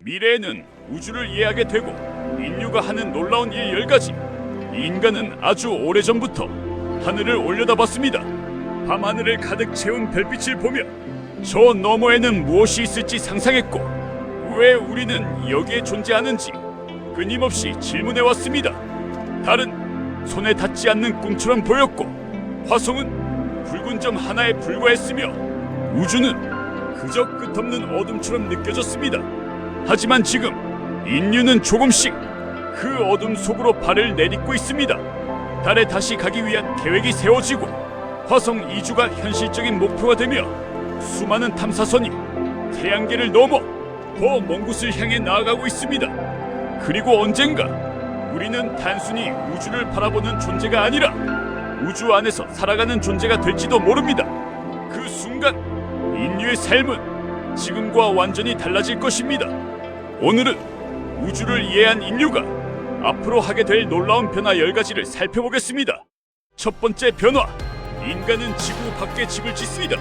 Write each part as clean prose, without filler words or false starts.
미래에는 우주를 이해하게 되고 인류가 하는 놀라운 일 10가지. 인간은 아주 오래전부터 하늘을 올려다봤습니다. 밤하늘을 가득 채운 별빛을 보며 저 너머에는 무엇이 있을지 상상했고 왜 우리는 여기에 존재하는지 끊임없이 질문해왔습니다. 달은 손에 닿지 않는 꿈처럼 보였고 화성은 붉은 점 하나에 불과했으며 우주는 그저 끝없는 어둠처럼 느껴졌습니다. 하지만 지금 인류는 조금씩 그 어둠 속으로 발을 내딛고 있습니다. 달에 다시 가기 위한 계획이 세워지고 화성 이주가 현실적인 목표가 되며 수많은 탐사선이 태양계를 넘어 더 먼 곳을 향해 나아가고 있습니다. 그리고 언젠가 우리는 단순히 우주를 바라보는 존재가 아니라 우주 안에서 살아가는 존재가 될지도 모릅니다. 그 순간 인류의 삶은 지금과 완전히 달라질 것입니다. 오늘은 우주를 이해한 인류가 앞으로 하게 될 놀라운 변화 10가지를 살펴보겠습니다. 첫 번째 변화, 인간은 지구 밖에 집을 짓습니다.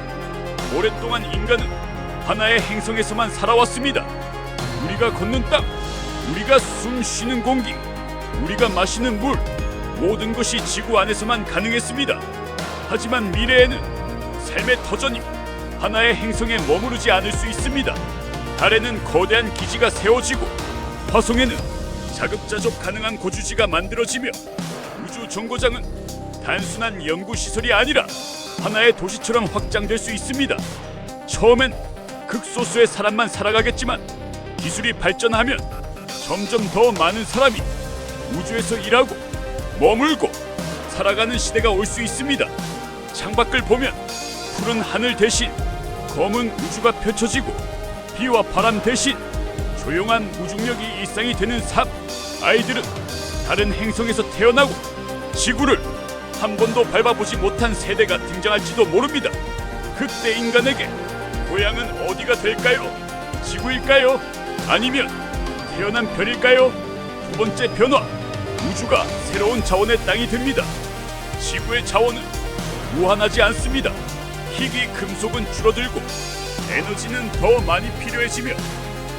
오랫동안 인간은 하나의 행성에서만 살아왔습니다. 우리가 걷는 땅, 우리가 숨 쉬는 공기, 우리가 마시는 물, 모든 것이 지구 안에서만 가능했습니다. 하지만 미래에는 삶의 터전이 하나의 행성에 머무르지 않을 수 있습니다. 달에는 거대한 기지가 세워지고 화성에는 자급자족 가능한 거주지가 만들어지며 우주 정거장은 단순한 연구시설이 아니라 하나의 도시처럼 확장될 수 있습니다. 처음엔 극소수의 사람만 살아가겠지만 기술이 발전하면 점점 더 많은 사람이 우주에서 일하고 머물고 살아가는 시대가 올 수 있습니다. 창밖을 보면 푸른 하늘 대신 검은 우주가 펼쳐지고 비와 바람 대신 조용한 무중력이 일상이 되는 삶. 아이들은 다른 행성에서 태어나고 지구를 한 번도 밟아보지 못한 세대가 등장할지도 모릅니다. 그때 인간에게 고향은 어디가 될까요? 지구일까요? 아니면 태어난 별일까요? 두 번째 변화, 우주가 새로운 자원의 땅이 됩니다. 지구의 자원은 무한하지 않습니다. 희귀 금속은 줄어들고 에너지는 더 많이 필요해지며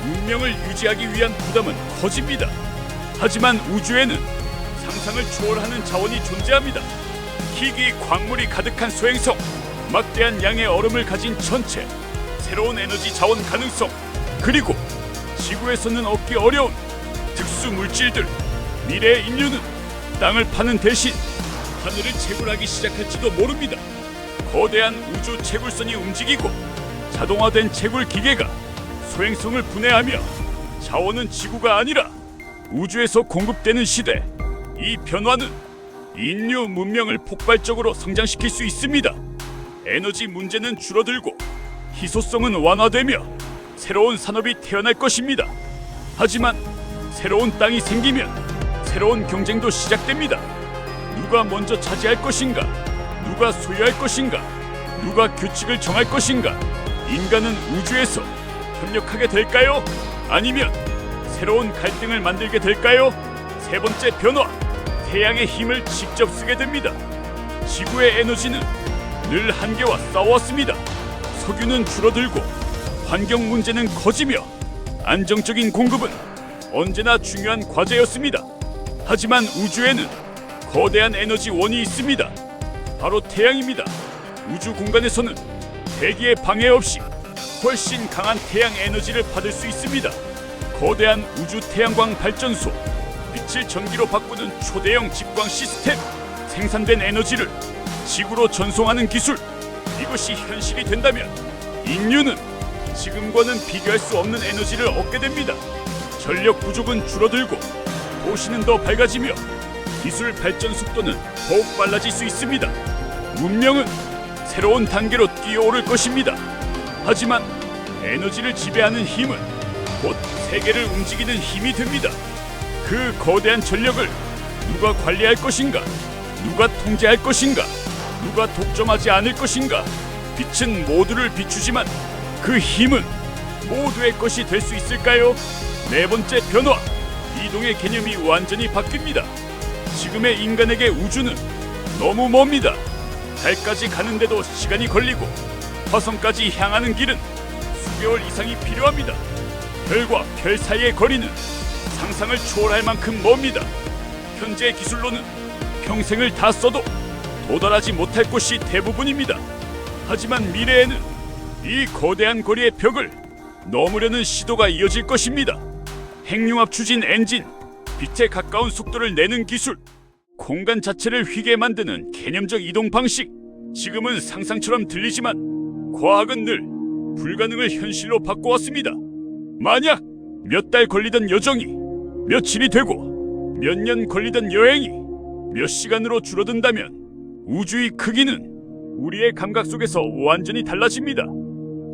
문명을 유지하기 위한 부담은 커집니다. 하지만 우주에는 상상을 초월하는 자원이 존재합니다. 희귀 광물이 가득한 소행성, 막대한 양의 얼음을 가진 천체, 새로운 에너지 자원 가능성, 그리고 지구에서는 얻기 어려운 특수 물질들. 미래의 인류는 땅을 파는 대신 하늘을 채굴하기 시작할지도 모릅니다. 거대한 우주 채굴선이 움직이고 자동화된 채굴 기계가 소행성을 분해하며 자원은 지구가 아니라 우주에서 공급되는 시대. 이 변화는 인류 문명을 폭발적으로 성장시킬 수 있습니다. 에너지 문제는 줄어들고 희소성은 완화되며 새로운 산업이 태어날 것입니다. 하지만 새로운 땅이 생기면 새로운 경쟁도 시작됩니다. 누가 먼저 차지할 것인가? 누가 소유할 것인가? 누가 규칙을 정할 것인가? 인간은 우주에서 협력하게 될까요? 아니면 새로운 갈등을 만들게 될까요? 세 번째 변화, 태양의 힘을 직접 쓰게 됩니다. 지구의 에너지는 늘 한계와 싸워왔습니다. 석유는 줄어들고 환경 문제는 커지며 안정적인 공급은 언제나 중요한 과제였습니다. 하지만 우주에는 거대한 에너지원이 있습니다. 바로 태양입니다. 우주 공간에서는 대기의 방해 없이 훨씬 강한 태양 에너지를 받을 수 있습니다. 거대한 우주 태양광 발전소, 빛을 전기로 바꾸는 초대형 집광 시스템, 생산된 에너지를 지구로 전송하는 기술. 이것이 현실이 된다면 인류는 지금과는 비교할 수 없는 에너지를 얻게 됩니다. 전력 부족은 줄어들고 도시는 더 밝아지며 기술 발전 속도는 더욱 빨라질 수 있습니다. 문명은 새로운 단계로 뛰어오를 것입니다. 하지만 에너지를 지배하는 힘은 곧 세계를 움직이는 힘이 됩니다. 그 거대한 전력을 누가 관리할 것인가? 누가 통제할 것인가? 누가 독점하지 않을 것인가? 빛은 모두를 비추지만 그 힘은 모두의 것이 될 수 있을까요? 네 번째 변화, 이동의 개념이 완전히 바뀝니다. 지금의 인간에게 우주는 너무 멉니다. 달까지 가는데도 시간이 걸리고 화성까지 향하는 길은 수개월 이상이 필요합니다. 별과 별 사이의 거리는 상상을 초월할 만큼 멉니다. 현재 기술로는 평생을 다 써도 도달하지 못할 곳이 대부분입니다. 하지만 미래에는 이 거대한 거리의 벽을 넘으려는 시도가 이어질 것입니다. 핵융합 추진 엔진, 빛에 가까운 속도를 내는 기술, 공간 자체를 휘게 만드는 개념적 이동 방식. 지금은 상상처럼 들리지만 과학은 늘 불가능을 현실로 바꿔왔습니다. 만약 몇 달 걸리던 여정이 며칠이 되고 몇 년 걸리던 여행이 몇 시간으로 줄어든다면 우주의 크기는 우리의 감각 속에서 완전히 달라집니다.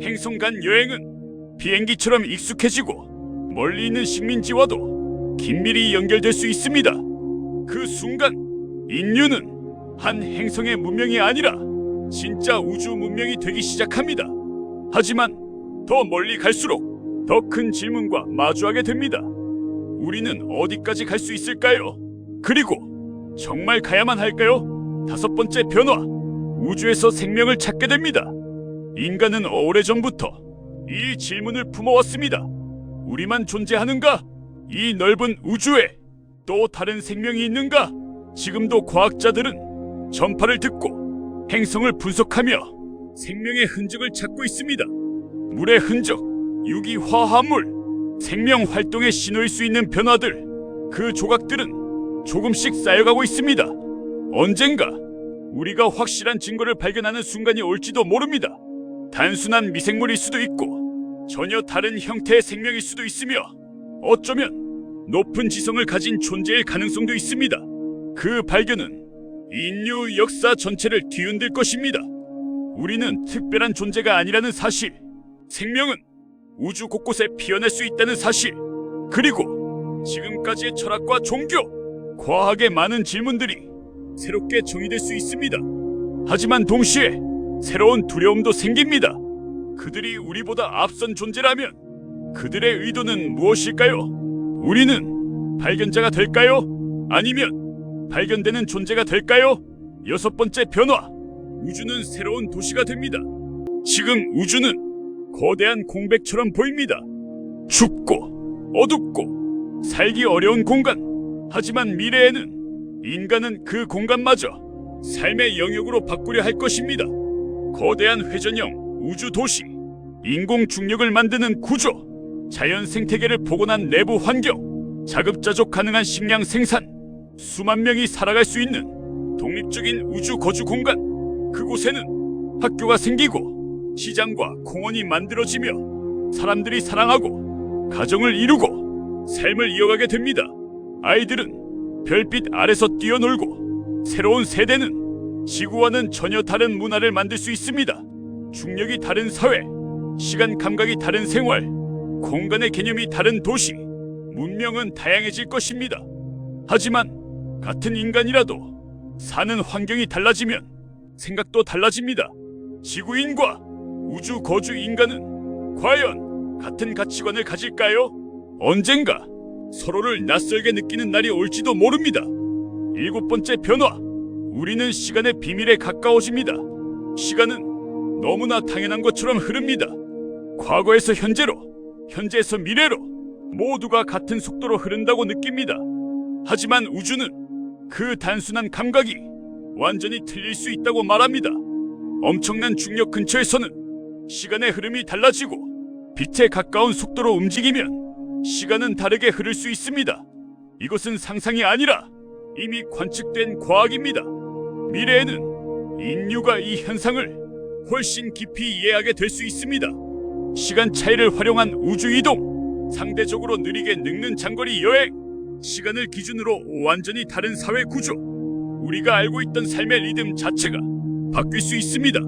행성 간 여행은 비행기처럼 익숙해지고 멀리 있는 식민지와도 긴밀히 연결될 수 있습니다. 그 순간 인류는 한 행성의 문명이 아니라 진짜 우주 문명이 되기 시작합니다. 하지만 더 멀리 갈수록 더 큰 질문과 마주하게 됩니다. 우리는 어디까지 갈 수 있을까요? 그리고 정말 가야만 할까요? 다섯 번째 변화, 우주에서 생명을 찾게 됩니다. 인간은 오래전부터 이 질문을 품어왔습니다. 우리만 존재하는가? 이 넓은 우주에 또 다른 생명이 있는가? 지금도 과학자들은 전파를 듣고 행성을 분석하며 생명의 흔적을 찾고 있습니다. 물의 흔적, 유기 화합물, 생명 활동의 신호일 수 있는 변화들, 그 조각들은 조금씩 쌓여가고 있습니다. 언젠가 우리가 확실한 증거를 발견하는 순간이 올지도 모릅니다. 단순한 미생물일 수도 있고 전혀 다른 형태의 생명일 수도 있으며 어쩌면 높은 지성을 가진 존재일 가능성도 있습니다. 그 발견은 인류 역사 전체를 뒤흔들 것입니다. 우리는 특별한 존재가 아니라는 사실, 생명은 우주 곳곳에 피어날 수 있다는 사실, 그리고 지금까지의 철학과 종교, 과학의 많은 질문들이 새롭게 정의될 수 있습니다. 하지만 동시에 새로운 두려움도 생깁니다. 그들이 우리보다 앞선 존재라면 그들의 의도는 무엇일까요? 우리는 발견자가 될까요? 아니면 발견되는 존재가 될까요? 여섯 번째 변화, 우주는 새로운 도시가 됩니다. 지금 우주는 거대한 공백처럼 보입니다. 춥고 어둡고 살기 어려운 공간. 하지만 미래에는 인간은 그 공간마저 삶의 영역으로 바꾸려 할 것입니다. 거대한 회전형 우주 도시, 인공 중력을 만드는 구조, 자연 생태계를 복원한 내부 환경, 자급자족 가능한 식량 생산, 수만 명이 살아갈 수 있는 독립적인 우주 거주 공간. 그곳에는 학교가 생기고 시장과 공원이 만들어지며 사람들이 사랑하고 가정을 이루고 삶을 이어가게 됩니다. 아이들은 별빛 아래서 뛰어놀고 새로운 세대는 지구와는 전혀 다른 문화를 만들 수 있습니다. 중력이 다른 사회, 시간 감각이 다른 생활, 공간의 개념이 다른 도시, 문명은 다양해질 것입니다. 하지만 같은 인간이라도 사는 환경이 달라지면 생각도 달라집니다. 지구인과 우주 거주 인간은 과연 같은 가치관을 가질까요? 언젠가 서로를 낯설게 느끼는 날이 올지도 모릅니다. 일곱 번째 변화, 우리는 시간의 비밀에 가까워집니다. 시간은 너무나 당연한 것처럼 흐릅니다. 과거에서 현재로, 현재에서 미래로 모두가 같은 속도로 흐른다고 느낍니다. 하지만 우주는 그 단순한 감각이 완전히 틀릴 수 있다고 말합니다. 엄청난 중력 근처에서는 시간의 흐름이 달라지고 빛에 가까운 속도로 움직이면 시간은 다르게 흐를 수 있습니다. 이것은 상상이 아니라 이미 관측된 과학입니다. 미래에는 인류가 이 현상을 훨씬 깊이 이해하게 될 수 있습니다. 시간 차이를 활용한 우주 이동, 상대적으로 느리게 늙는 장거리 여행, 시간을 기준으로 완전히 다른 사회 구조, 우리가 알고 있던 삶의 리듬 자체가 바뀔 수 있습니다.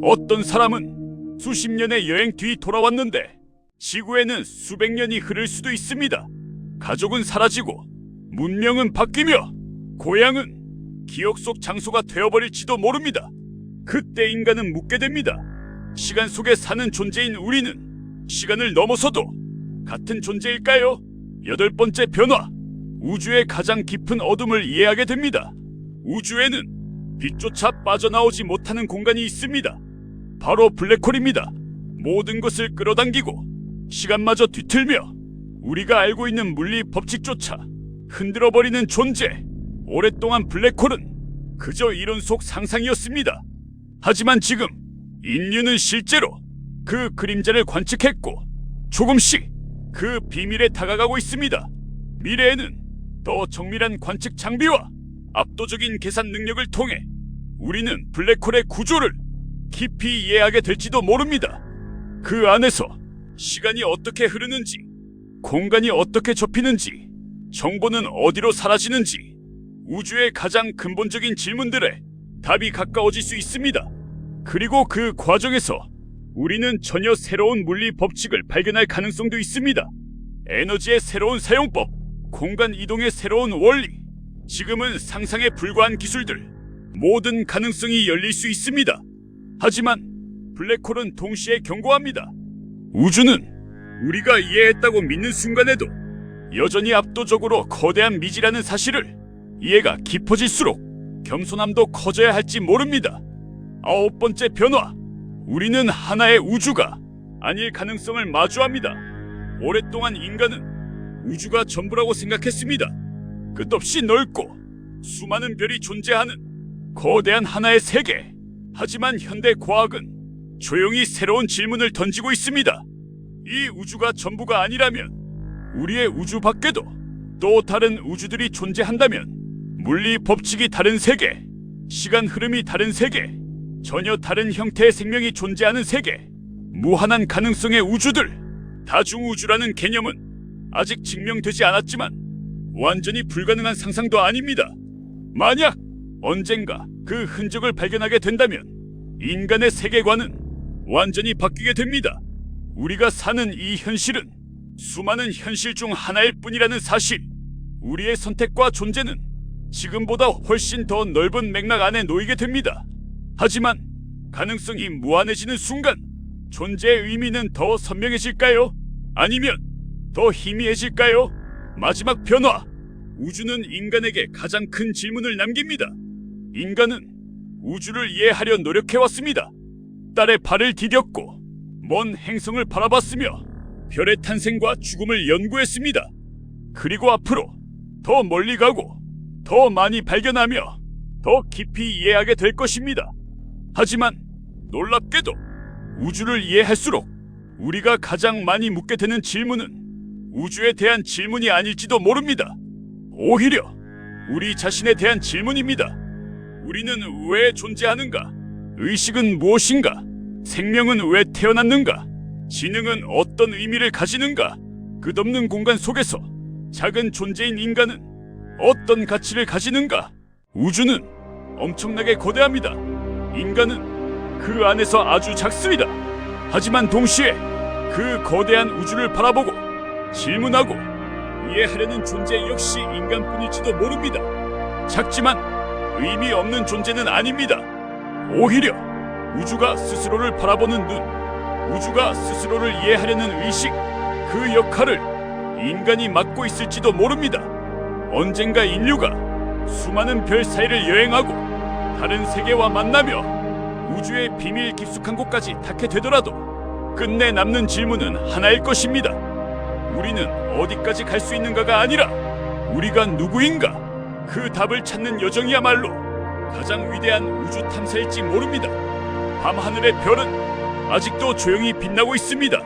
어떤 사람은 수십 년의 여행 뒤 돌아왔는데 지구에는 수백 년이 흐를 수도 있습니다. 가족은 사라지고 문명은 바뀌며 고향은 기억 속 장소가 되어버릴지도 모릅니다. 그때 인간은 묻게 됩니다. 시간 속에 사는 존재인 우리는 시간을 넘어서도 같은 존재일까요? 여덟 번째 변화, 우주의 가장 깊은 어둠을 이해하게 됩니다. 우주에는 빛조차 빠져나오지 못하는 공간이 있습니다. 바로 블랙홀입니다. 모든 것을 끌어당기고 시간마저 뒤틀며 우리가 알고 있는 물리 법칙조차 흔들어버리는 존재. 오랫동안 블랙홀은 그저 이론 속 상상이었습니다. 하지만 지금 인류는 실제로 그 그림자를 관측했고 조금씩 그 비밀에 다가가고 있습니다. 미래에는 더 정밀한 관측 장비와 압도적인 계산 능력을 통해 우리는 블랙홀의 구조를 깊이 이해하게 될지도 모릅니다. 그 안에서 시간이 어떻게 흐르는지, 공간이 어떻게 좁히는지, 정보는 어디로 사라지는지, 우주의 가장 근본적인 질문들에 답이 가까워질 수 있습니다. 그리고 그 과정에서 우리는 전혀 새로운 물리 법칙을 발견할 가능성도 있습니다. 에너지의 새로운 사용법, 공간 이동의 새로운 원리, 지금은 상상에 불과한 기술들, 모든 가능성이 열릴 수 있습니다. 하지만 블랙홀은 동시에 경고합니다. 우주는 우리가 이해했다고 믿는 순간에도 여전히 압도적으로 거대한 미지라는 사실을, 이해가 깊어질수록 겸손함도 커져야 할지 모릅니다. 9번째 변화, 우리는 하나의 우주가 아닐 가능성을 마주합니다. 오랫동안 인간은 우주가 전부라고 생각했습니다. 끝없이 넓고 수많은 별이 존재하는 거대한 하나의 세계. 하지만 현대 과학은 조용히 새로운 질문을 던지고 있습니다. 이 우주가 전부가 아니라면, 우리의 우주 밖에도 또 다른 우주들이 존재한다면, 물리 법칙이 다른 세계, 시간 흐름이 다른 세계, 전혀 다른 형태의 생명이 존재하는 세계, 무한한 가능성의 우주들, 다중우주라는 개념은 아직 증명되지 않았지만 완전히 불가능한 상상도 아닙니다. 만약 언젠가 그 흔적을 발견하게 된다면 인간의 세계관은 완전히 바뀌게 됩니다. 우리가 사는 이 현실은 수많은 현실 중 하나일 뿐이라는 사실, 우리의 선택과 존재는 지금보다 훨씬 더 넓은 맥락 안에 놓이게 됩니다. 하지만 가능성이 무한해지는 순간 존재의 의미는 더 선명해질까요? 아니면 더 희미해질까요? 마지막 변화, 우주는 인간에게 가장 큰 질문을 남깁니다. 인간은 우주를 이해하려 노력해왔습니다. 달에 발을 디뎠고 먼 행성을 바라봤으며 별의 탄생과 죽음을 연구했습니다. 그리고 앞으로 더 멀리 가고 더 많이 발견하며 더 깊이 이해하게 될 것입니다. 하지만 놀랍게도 우주를 이해할수록 우리가 가장 많이 묻게 되는 질문은 우주에 대한 질문이 아닐지도 모릅니다. 오히려 우리 자신에 대한 질문입니다. 우리는 왜 존재하는가? 의식은 무엇인가? 생명은 왜 태어났는가? 지능은 어떤 의미를 가지는가? 끝없는 공간 속에서 작은 존재인 인간은 어떤 가치를 가지는가? 우주는 엄청나게 거대합니다. 인간은 그 안에서 아주 작습니다. 하지만 동시에 그 거대한 우주를 바라보고 질문하고 이해하려는 존재 역시 인간뿐일지도 모릅니다. 작지만 의미 없는 존재는 아닙니다. 오히려 우주가 스스로를 바라보는 눈, 우주가 스스로를 이해하려는 의식, 그 역할을 인간이 맡고 있을지도 모릅니다. 언젠가 인류가 수많은 별 사이를 여행하고 다른 세계와 만나며 우주의 비밀 깊숙한 곳까지 닿게 되더라도 끝내 남는 질문은 하나일 것입니다. 우리는 어디까지 갈 수 있는가가 아니라 우리가 누구인가? 그 답을 찾는 여정이야말로 가장 위대한 우주 탐사일지 모릅니다. 밤하늘의 별은 아직도 조용히 빛나고 있습니다.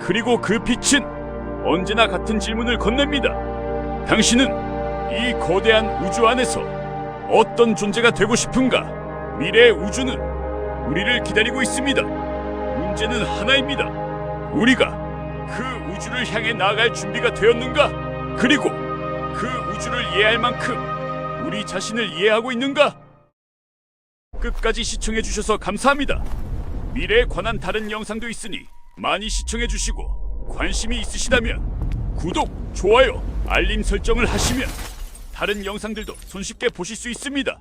그리고 그 빛은 언제나 같은 질문을 건넵니다. 당신은 이 거대한 우주 안에서 어떤 존재가 되고 싶은가? 미래의 우주는 우리를 기다리고 있습니다. 문제는 하나입니다. 우리가 그 우주를 향해 나아갈 준비가 되었는가? 그리고 그 우주를 이해할 만큼 우리 자신을 이해하고 있는가? 끝까지 시청해주셔서 감사합니다. 미래에 관한 다른 영상도 있으니 많이 시청해주시고 관심이 있으시다면 구독, 좋아요, 알림 설정을 하시면 다른 영상들도 손쉽게 보실 수 있습니다.